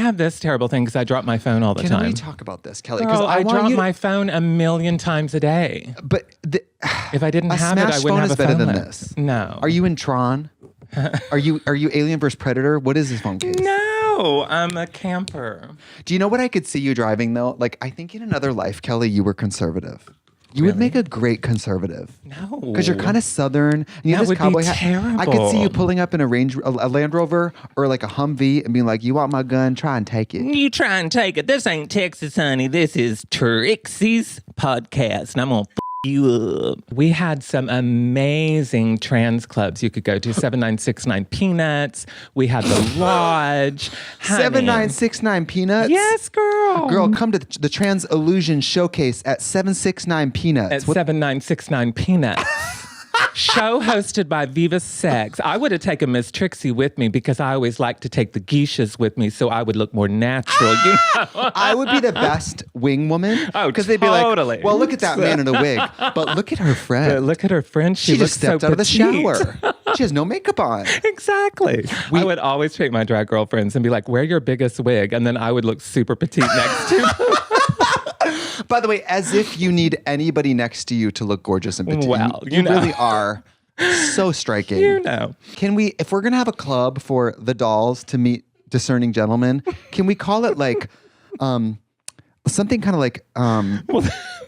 have this terrible thing because I drop my phone all the time. Can we talk about this, Kelly? Girl, I drop my phone 1,000,000 times a day. But if I didn't have it, I wouldn't have a phone. Better than list. this. No. Are you in Tron? Are you Alien vs Predator? What is this phone case? No, I'm a camper. Do you know what I could see you driving though? Like I think in another life, Kelly, you were conservative. You would make a great conservative. No. Because you're kind of Southern. And you have this cowboy hat. Terrible. I could see you pulling up in a Land Rover or like a Humvee and being like, you want my gun? Try and take it. You try and take it. This ain't Texas, honey. This is Trixie's podcast. And I'm going to you up. We had some amazing trans clubs you could go to. 7969 Peanuts. We had the Lodge. 7969 Peanuts? Yes, girl. Girl, come to the Trans Illusion Showcase at 769 Peanuts. At 7969 Peanuts. Show hosted by Viva Sex. I would have taken Miss Trixie with me because I always like to take the geishas with me so I would look more natural. You know? I would be the best wing woman. Oh, because they'd be like, well, look at that man in a wig, but look at her friend. But look at her friend. She just stepped out of the shower. She has no makeup on. Exactly. I would always take my drag girlfriends and be like, wear your biggest wig. And then I would look super petite next to them. By the way, as if you need anybody next to you to look gorgeous and petite. Well, you really are so striking. You know. Can we, if we're going to have a club for the dolls to meet discerning gentlemen, can we call it like something kind of like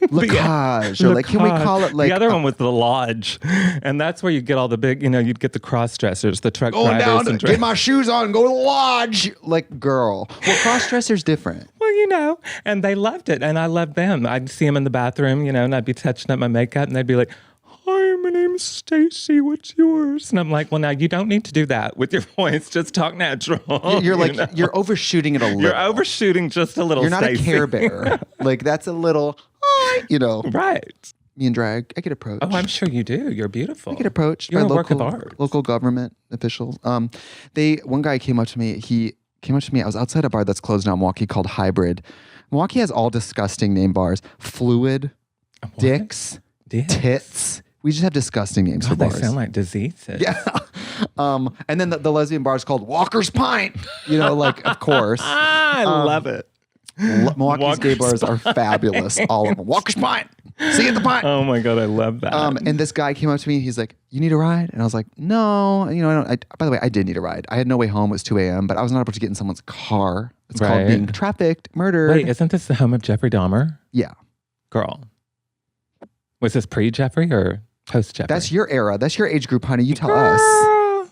Lacage? Or like, can we call it like... The other one was the Lodge. And that's where you get all the big, you'd get the cross-dressers, the truck drivers. Down and get my shoes on, go to the Lodge. Like, girl. Well, cross-dresser's different. Well, and they loved it. And I loved them. I'd see them in the bathroom, and I'd be touching up my makeup and they'd be like, hi, my name's Stacy. What's yours? And I'm like, well, now you don't need to do that with your voice. Just talk natural. You're like, you're overshooting it a little. You're overshooting just a little, You're not Stacey. a Care Bear. Like, that's a little, Right. Me and drag, I get approached. Oh, I'm sure you do. You're beautiful. I get approached You're by a work of art. Local government officials. One guy came up to me. He came up to me. I was outside a bar that's closed now in Milwaukee called Hybrid. Milwaukee has all disgusting name bars. Fluid, Dicks, Tits. We just have disgusting names for bars. They sound like diseases. Yeah. And then the lesbian bar is called Walker's Pint. Of course. I love it. Milwaukee's gay bars are fabulous. All of them. Walker's Pint. See you at the pint. Oh my God, I love that. And this guy came up to me and he's like, you need a ride? And I was like, no, I don't. By the way, I did need a ride. I had no way home. It was 2 a.m., but I was not able to get in someone's car. It's called being trafficked, murdered. Wait, isn't this the home of Jeffrey Dahmer? Yeah. Girl. Was this pre-Jeffrey or post-Jeffrey? That's your era. That's your age group, honey. You tell us.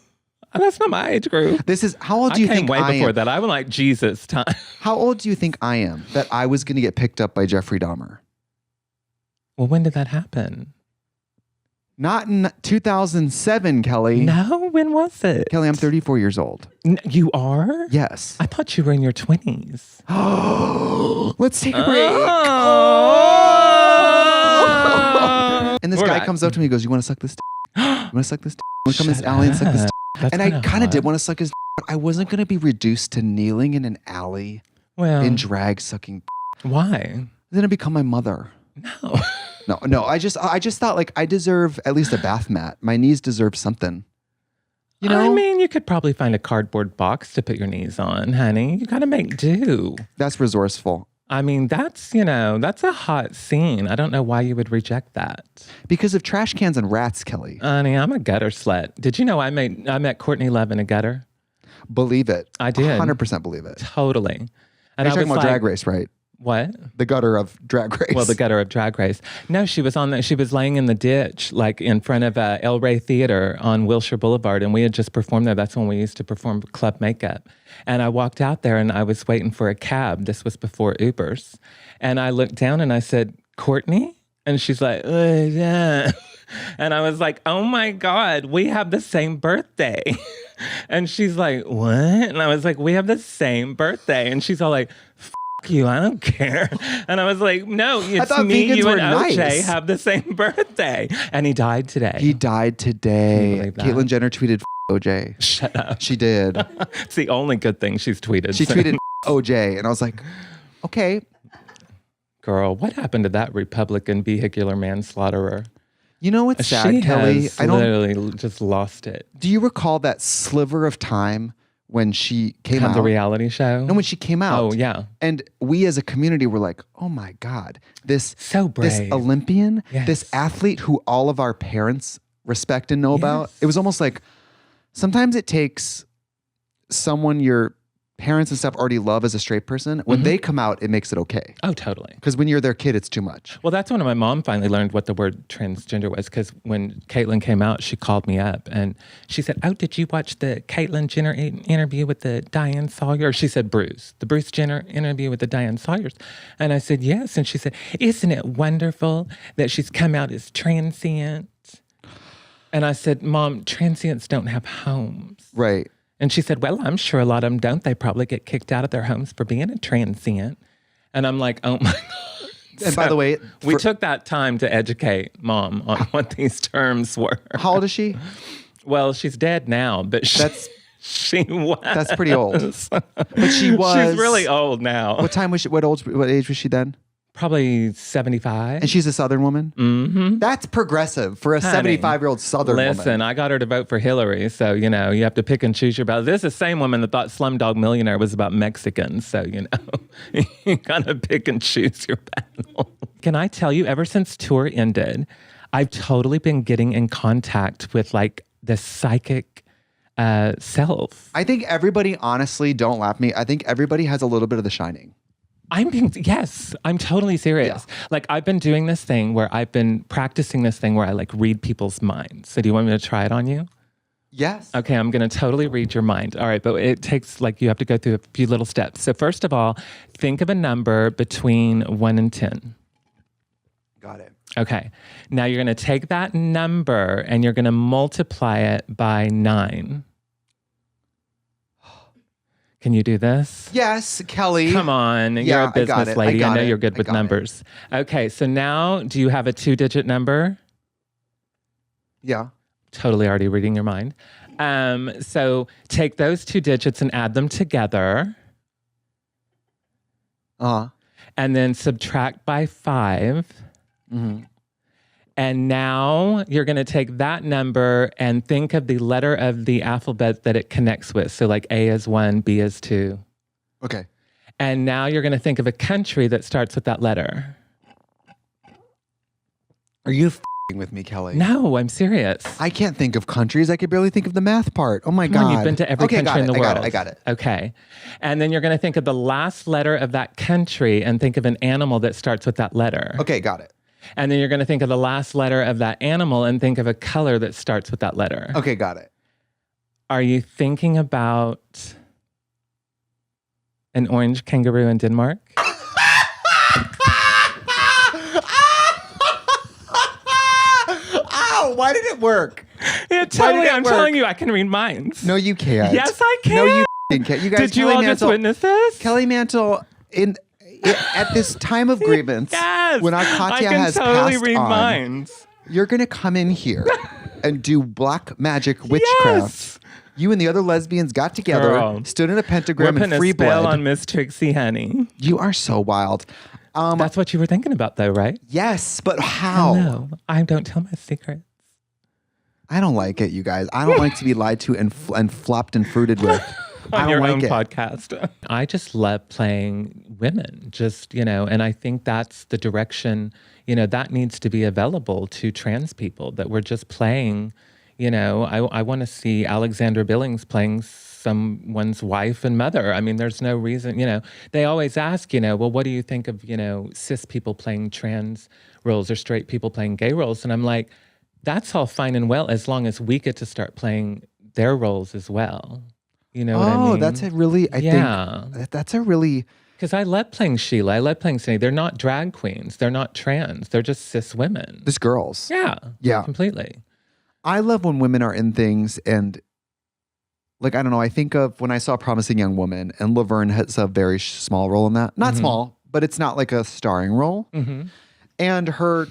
That's not my age group. This is, how old do you think I am? Way before that. I was like Jesus time. How old do you think I am that I was going to get picked up by Jeffrey Dahmer? Well, when did that happen? Not in 2007, Kelly. No, when was it? Kelly, I'm 34 years old. You are? Yes. I thought you were in your 20s. Oh, let's take a break. And this guy comes up to me and goes, you want to suck this You want to suck this You want to come in this alley and suck this And I kind of did want to suck his but I wasn't going to be reduced to kneeling in an alley in drag sucking Why? Then I become my mother. No. I just thought like I deserve at least a bath mat. My knees deserve something. I mean, you could probably find a cardboard box to put your knees on, honey. You got to make do. That's resourceful. I mean, that's a hot scene. I don't know why you would reject that. Because of trash cans and rats, Kelly. Honey, I'm a gutter slut. Did you know I met Courtney Love in a gutter? Believe it. I did. 100% believe it. Totally. And you're talking about Drag Race, right? What? The gutter of Drag Race. Well, the gutter of Drag Race. No, she was laying in the ditch, like in front of El Rey Theater on Wilshire Boulevard, and we had just performed there. That's when we used to perform club makeup. And I walked out there and I was waiting for a cab. This was before Ubers. And I looked down and I said, Courtney? And she's like, yeah. And I was like, oh my God, we have the same birthday. And she's like, what? And I was like, we have the same birthday. And she's all like, you, I don't care. And I was like, no, it's me, you, and OJ have the same birthday. And he died today. Caitlyn Jenner tweeted OJ. Shut up. She did. It's the only good thing she's tweeted. She tweeted OJ. And I was like, okay. Girl, what happened to that Republican vehicular manslaughterer? You know what's sad, Kelly? I literally just lost it. Do you recall that sliver of time when she came Had out. the reality show. No, when she came out. Oh yeah. And we as a community were like, oh my God, this brave. Olympian, Yes. this athlete who all of our parents respect and know about. Yes. It was almost like sometimes it takes someone your parents and stuff already love as a straight person. When they come out, it makes it okay. Oh, totally. Because when you're their kid, it's too much. Well, that's when my mom finally learned what the word transgender was. Because when Caitlyn came out, she called me up and she said, "Oh, did you watch the Caitlyn Jenner interview with the Diane Sawyer?" She said, the Bruce Jenner interview with the Diane Sawyers. And I said, yes. And she said, "Isn't it wonderful that she's come out as transient?" And I said, "Mom, transients don't have homes." Right. And she said, "Well, I'm sure a lot of them don't. They probably get kicked out of their homes for being a transient." And I'm like, oh my God. And by the way, we took that time to educate Mom on what these terms were. How old is she? Well, she's dead now, but she was. That's pretty old. But she was. She's really old now. What time was she? What age was she then? Probably 75. And she's a Southern woman? Mm-hmm. That's progressive for a Honey, 75-year-old Southern woman. Listen, I got her to vote for Hillary, so, you have to pick and choose your battles. This is the same woman that thought Slumdog Millionaire was about Mexicans, so, you got to pick and choose your battle. Can I tell you, ever since tour ended, I've totally been getting in contact with, like, the psychic self. I think everybody, honestly, don't laugh at me, I think everybody has a little bit of The Shining. I'm totally serious. Yeah. Like I've been doing this thing where I've been practicing this thing where I like read people's minds. So do you want me to try it on you? Yes. Okay, I'm going to totally read your mind. All right, but it takes you have to go through a few little steps. So first of all, think of a number between 1 and 10. Got it. Okay. Now you're going to take that number and you're going to multiply it by 9. Can you do this? Yes, Kelly. Come on. You're a business lady. I know you're good with numbers. Okay, so now do you have a 2-digit number? Yeah. Totally already reading your mind. So take those 2 digits and add them together. And then subtract by 5. Mm-hmm. And now you're going to take that number and think of the letter of the alphabet that it connects with. So like A is 1, B is 2. Okay. And now you're going to think of a country that starts with that letter. Are you f***ing with me, Kelly? No, I'm serious. I can't think of countries. I could barely think of the math part. Oh my Come God. on, you've been to every country in the world. I got it. Okay. And then you're going to think of the last letter of that country and think of an animal that starts with that letter. Okay, got it. And then you're going to think of the last letter of that animal and think of a color that starts with that letter. Okay, got it. Are you thinking about an orange kangaroo in Denmark? Ow, why did it work? Yeah, totally. I'm telling you, I can read minds. No, you can't. Yes, I can. No, you can't. You guys, Did you Kelly all Mantle, just witness this? Kelly Mantle, at this time of grievance, Yes, when our Katya has totally passed read on, minds. you're going to come in here and do black magic witchcraft. Yes. You and the other lesbians got together, Girl. stood in a pentagram We're and putting free a spell blood. on Miss Trixie, honey. You are so wild. That's what you were thinking about, though, right? Yes, but how? No, I don't tell my secrets. I don't like it, you guys. I don't like to be lied to and flopped and fruited with. I On don't your like own it. podcast. I just love playing women, and I think that's the direction, that needs to be available to trans people, that we're just playing, I want to see Alexandra Billings playing someone's wife and mother. I mean, there's no reason, they always ask, well, what do you think of, cis people playing trans roles or straight people playing gay roles? And I'm like, that's all fine and well, as long as we get to start playing their roles as well. You know what I mean? That's a really, I think that's a really... Because I love playing Sheila. I love playing Cindy. They're not drag queens. They're not trans. They're just cis women. Just girls. Yeah. Yeah. Completely. I love when women are in things and, like, I don't know, I think of when I saw Promising Young Woman, and Laverne has a very small role in that. Not small, but it's not like a starring role. Mm-hmm. And her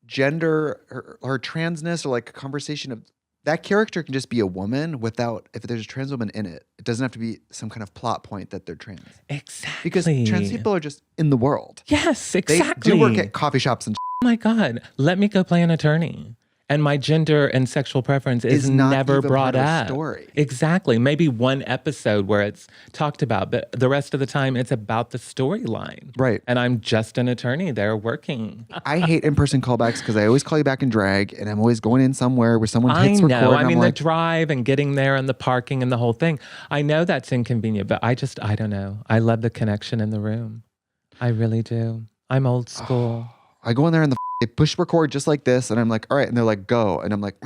gender, her transness, or like a conversation of, that character can just be a woman without, if there's a trans woman in it, it doesn't have to be some kind of plot point that they're trans. Exactly. Because trans people are just in the world. Yes, exactly. They do work at coffee shops and Oh my God. Let me go play an attorney. And my gender and sexual preference is not never even brought part of the up. story. Exactly. Maybe one episode where it's talked about, but the rest of the time it's about the storyline. Right. And I'm just an attorney there working. I hate in-person callbacks because I always call you back in drag, and I'm always going in somewhere where someone hits record. I mean, I'm the like, drive and getting there and the parking and the whole thing. I know that's inconvenient, but I don't know. I love the connection in the room. I really do. I'm old school. I go in there and they push record just like this, and I'm like, all right, and they're like, go, and I'm like,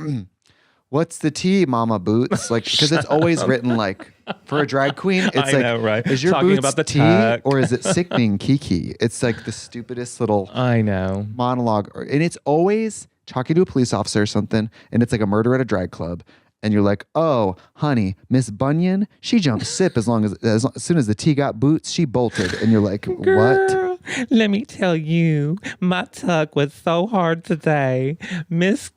what's the tea, Mama Boots? Like, because it's always written like for a drag queen. It's I like, know, right? Is your Talking boots about the tea tuck. or is it sickening Kiki? It's like the stupidest little I know monologue, and it's always talking to a police officer or something, and it's like a murder at a drag club. And you're like, oh, honey, Miss Bunyan, she jumped sip as soon as the tea got boots, she bolted. And you're like, what? Girl, let me tell you, my tuck was so hard today. Miss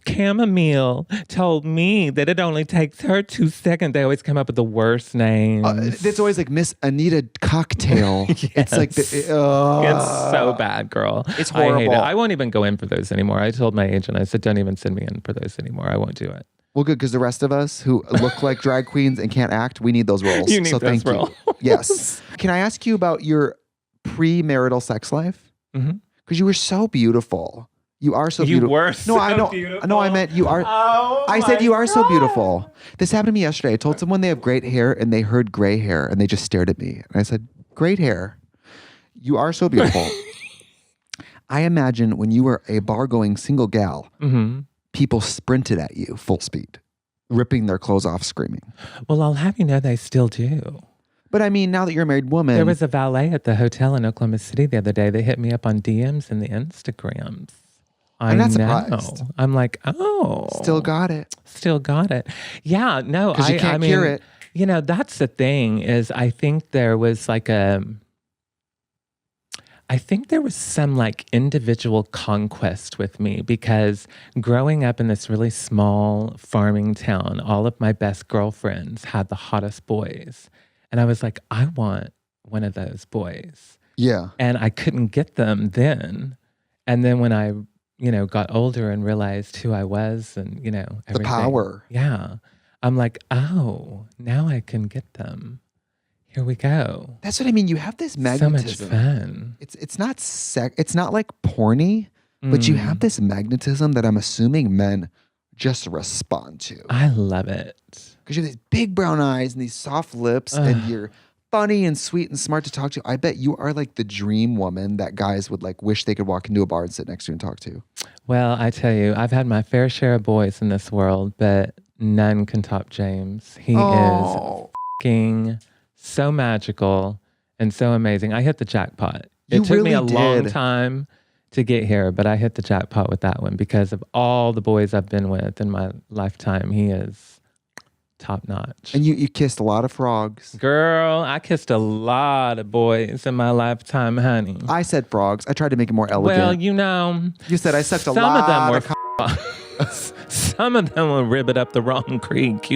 Chamomile told me that it only takes her 2 seconds. They always come up with the worst names. It's always like Miss Anita Cocktail. Yes. It's like, it's so bad, girl. It's horrible. I hate it. I won't even go in for those anymore. I told my agent, I said, don't even send me in for those anymore. I won't do it. Well, good, because the rest of us who look like drag queens and can't act, we need those roles. You need so those thank roles. you. Yes. Can I ask you about your premarital sex life? Because you were so beautiful. You are so beautiful. You were so beautiful. No, I meant you are. I said you are so beautiful. This happened to me yesterday. I told someone they have great hair, and they heard gray hair, and they just stared at me. And I said, great hair. You are so beautiful. I imagine when you were a bar-going single gal, people sprinted at you full speed, ripping their clothes off, screaming. Well, I'll have you know they still do. But I mean, now that you're a married woman. There was a valet at the hotel in Oklahoma City the other day. They hit me up on DMs and the Instagrams. I'm not surprised. I'm like, oh. Still got it. Still got it. Yeah, no. Because you can't hear it. You know, that's the thing is I think there was like some like individual conquest with me because growing up in this really small farming town, all of my best girlfriends had the hottest boys. And I was like, I want one of those boys. Yeah. And I couldn't get them then. And then when I, got older and realized who I was and, everything. The power. Yeah. I'm like, oh, now I can get them. Here we go. That's what I mean. You have this magnetism. So much fun. It's not it's not like porny, but you have this magnetism that I'm assuming men just respond to. I love it. Because you have these big brown eyes and these soft lips, and you're funny and sweet and smart to talk to. I bet you are like the dream woman that guys would like wish they could walk into a bar and sit next to and talk to. Well, I tell you, I've had my fair share of boys in this world, but none can top James. He is f***ing so magical and so amazing. I hit the jackpot. It took me a long time to get here, but I hit the jackpot with that one because of all the boys I've been with in my lifetime. He is top notch. And you kissed a lot of frogs. Girl, I kissed a lot of boys in my lifetime, honey. I said frogs. I tried to make it more elegant. Well, you said I sucked a lot. Some of them were some of them will ribbit up the wrong creek,